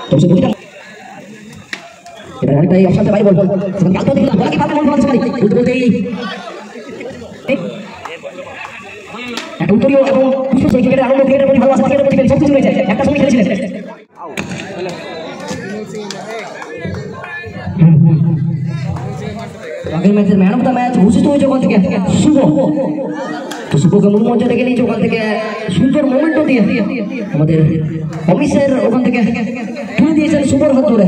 तुमसे पूछता इधर टाइम ऑप्शन पे भाई बोल समझ क्या तो दिखला बोला कि बात बोल बोल सॉरी बोलते ही একটা উত্তরীয় এবং পুষ্প ক্রিকেটের আনন্দ ক্রিকেটের প্রতি ভালোবাসা ক্রিকেটের প্রতি সব কিছু রয়েছে একটা সময় খেলেছিলেন আগের ম্যাচের ম্যান অফ দ্য ম্যাচ ঘোষিত হয়েছে ওখান থেকে শুভ তো শুভকে মূল মঞ্চ থেকে নিয়েছে ওখান থেকে সুন্দর মোমেন্টও দিয়ে আমাদের অমিশের ওখান থেকে তুলে দিয়েছেন শুভর হাত ধরে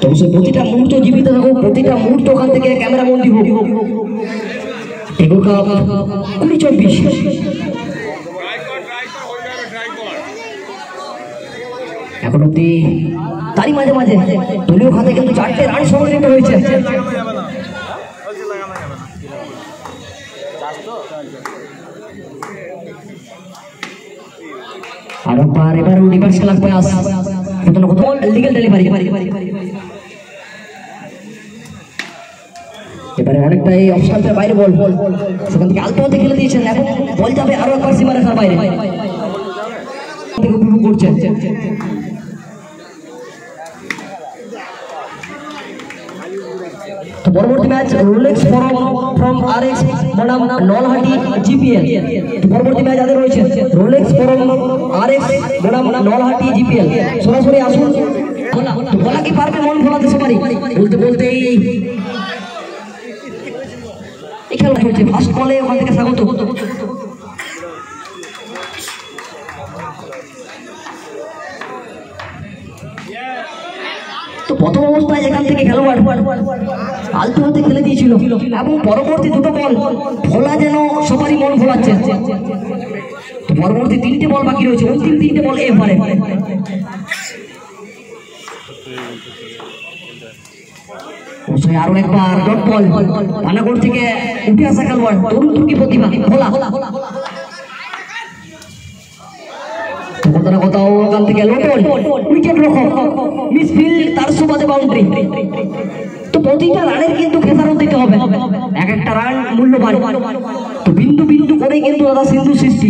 তবে প্রতিটা মুহূর্ত জীবিত থাকুক প্রতিটা মুহূর্ত ওখান থেকে ক্যামেরা বন্দি হোক টেগোর কাপ 2024 এখন অব্দি তারই মাঝে মাঝে দলীয় খাতে কিন্তু 4টে রান সংগৃহীত হয়েছে আর এবার রিভার্স ক্লাস পাস কোথাও কোথাও লিগ্যাল ডেলিভারি এবারে অনেকটাই অপশনের বাইরে বল সেখান থেকে আলতো হাতে খেলে দিয়েছেন এখন বল যাবে আরো একবার সীমা রেখার বাইরে উপভোগ করছেন তো পরবর্তী ম্যাচ রোলেক্স ফ্রম আরএক্স বনাম নলহাটি জিপিএল তো পরবর্তী ম্যাচ আগে রয়েছে রোলেক্স ফ্রম আরএক্স বনাম নলহাটি জিপিএল সরাসরি আসুন বলা কি পারবে মন ভোলাতে সবারই বলতে বলতে এই খেলা চলছে ফার্স্ট বলে ওখান থেকে স্বাগত তো প্রথম অবস্থায় এখান থেকে খেলোয়াড় আলতো হাতে খেলে দিয়েছিল এবং পরবর্তী দুটো বল ভোলা যেন সবারই মন ভোলাচ্ছে তো পরবর্তী 3টে বল বাকি রয়েছে অন্তিম 3টে বল এবারে আরো একবার ডট বল পানাগড় থেকে উঠে আসা খেলোয়াড় তরুণ তুর্কি প্রতিভা ভোলা কোথাও ওখান থেকে লোটল উইকেট রক্ষক মিসফিল্ড তার সুবাদে বাউন্ডারি তো প্রতিটা রানের কিন্তু খেসারত দিতে হবে এক একটা রান মূল্যবান তো বিন্দু বিন্দু করে কিন্তু দাদা সিন্ধু সৃষ্টি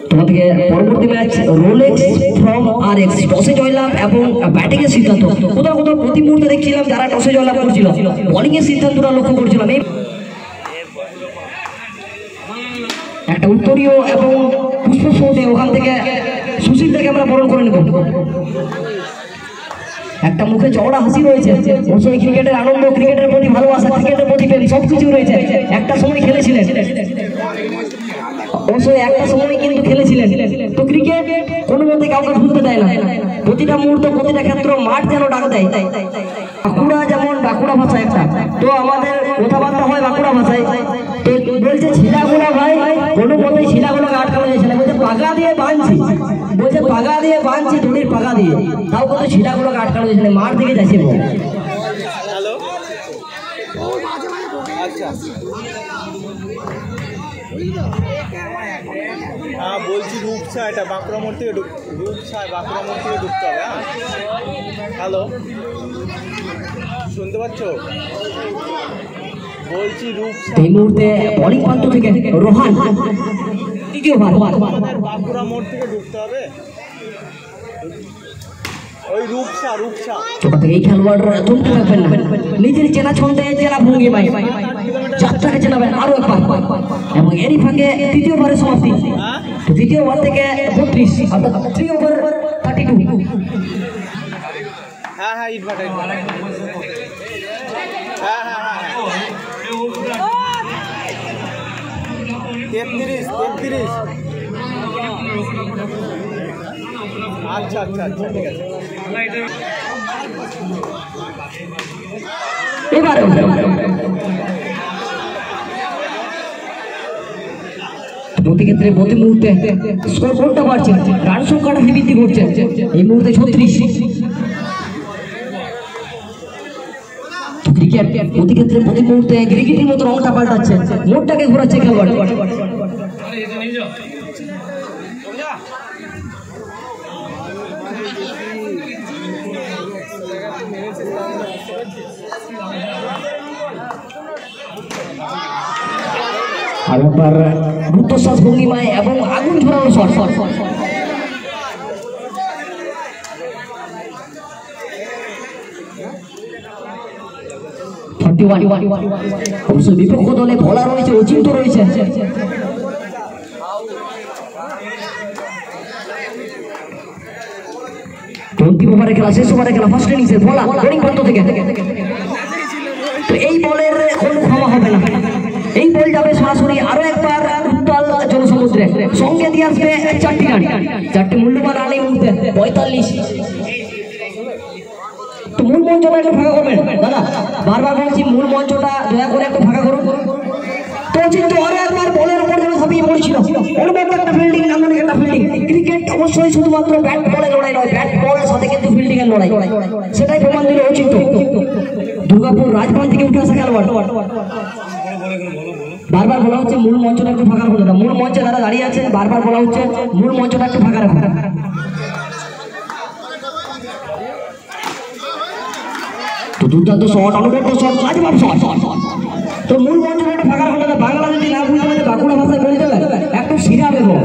তোমাদেরকে পরবর্তী ম্যাচ রোলেক্স ফ্রম আরএক্স টসে জয়লাভ এবং ব্যাটিং এর সিদ্ধান্ত কোথাও কোথাও প্রতি মুহূর্তে দেখছিলাম যারা টসে জয়লাভ করছিল বোলিং এর সিদ্ধান্তটা লক্ষ্য করছিলাম একটা উত্তরীয় এবং পুষ্প শোতে ওখান থেকে সুশীল থেকে আমরা বরণ করে নেব একটা মুখে চওড়া হাসি রয়েছে অবশ্যই ক্রিকেটের আনন্দ ক্রিকেটের প্রতি ভালোবাসা ক্রিকেটের প্রতি প্রেম সবকিছু রয়েছে একটা সময় খেলেছিলেন অবশ্যই একটা সময় কিন্তু খেলেছিলেন তো ক্রিকেট কোনো মতে কাউকে ভুলতে দেয় না প্রতিটা মুহূর্ত প্রতিটা ক্ষেত্র মাঠ যেন ডাক দেয় বাঁকুড়া যেমন বাঁকুড়া ভাষা একটা তো আমাদের কথাবার্তা হয় বাঁকুড়া ভাষায় তো বলছে ছিলাগুলো ভাই কোনো মতে ছিলাগুলোকে আটকানো যাচ্ছে না বলছে পাগা দিয়ে বাঁধছি বলছে পাগা দিয়ে বাঁধছি দড়ির পাগা দিয়ে তাও কিন্তু ছিলাগুলোকে আটকানো যাচ্ছে না মাঠ দিকে যাচ্ছে হ্যাঁ বলছি রূপসা এটা বাঁকুড়া মোড় থেকে রূপসা বাঁকুড়া মোড় থেকে ঢুকতে হবে হ্যাঁ হ্যালো শুনতে পাচ্ছ বলছি রূপসা এই মুহূর্তে বোলিং প্রান্ত থেকে রোহান দ্বিতীয় বার বাঁকুড়া মোড় থেকে ঢুকতে হবে ওই রূপসা এই খেলোয়াড়রা তুলতে পারবেন না নিজের চেনা ছন্দে জেলা ভঙ্গি ভাই যাত্রাকে চেনাবেন আরো একবার এবং এরই ফাঁকে তৃতীয়বারের সমাপ্তি দ্বিতীয় ওভার থেকে 32 অর্থাৎ 3 ওভার 32 হ্যাঁ হ্যাঁ ইটভাটা হ্যাঁ 33 আচ্ছা ঠিক আছে এবারে প্রতি ক্ষেত্রে প্রতি মুহূর্তে স্কোর করতে পারছে রান সংখ্যাটা বৃদ্ধি করছে এই মুহূর্তে 36 ক্রিকেট প্রতি ক্ষেত্রে প্রতি মুহূর্তে ক্রিকেটের মতো রংটা পাল্টাচ্ছে মোড়টাকে ঘোরাচ্ছে খেলোয়াড় আর একবার রুদ্ধশ্বাস ভঙ্গিমায় এবং আগুন ঝরানো শট। 31 অবশ্য বিপক্ষ দলে ভোলা রয়েছে, অচিন্ত রয়েছে। অন্তিম ওভারে খেলা, শেষ ওভারে খেলা, ফার্স্ট ইনিংসের ভোলা বোলিং প্রান্ত থেকে। তো এই বলের কোনো ক্ষমা হবে না, এই বল যাবে সরাসরি আরো একবার উত্তাল জনসমুদ্রে, সঙ্গে দিয়ে আসবে 4টি রান, 4টি মূল্যবান রান এই মুহূর্তে 45। তো মূল মঞ্চটা একটু ফাঁকা করবেন দাদা, বারবার বলছি মূল মঞ্চটা দয়া করে একটু ফাঁকা করুন। তো কিন্তু আরো একবার বলের উপর যেন ঝাঁপিয়ে পড়েছিল, অন্যবর্ত একটা ফিল্ডিং, নান্দনিক একটা ফিল্ডিং। ক্রিকেট অবশ্যই শুধুমাত্র ব্যাট বলের লড়াই নয়, ব্যাট বলের সাথে কিন্তু ফিল্ডিং এর লড়াই, সেটাই প্রমাণ দিল অচিন্ত। দুর্গাপুর রাজভবন থেকে উঠে আসা খেলোয়াড়। বারবার বলা হচ্ছে মূল মঞ্চটা একটু ফাঁকা রাখুন, মূল মঞ্চে যারা দাঁড়িয়ে আছে বারবার বলা হচ্ছে মূল মঞ্চটা একটু ফাঁকা রাখুন। তো দুর্দান্ত শট, অনুবর্ত শট, লাজবাব শট। তো মূল মঞ্চটা একটু ফাঁকা রাখুন, বাংলা যদি না বুঝতে পারে বাঁকুড়া ভাষায় বলতে হবে একটু সিরা বেগম।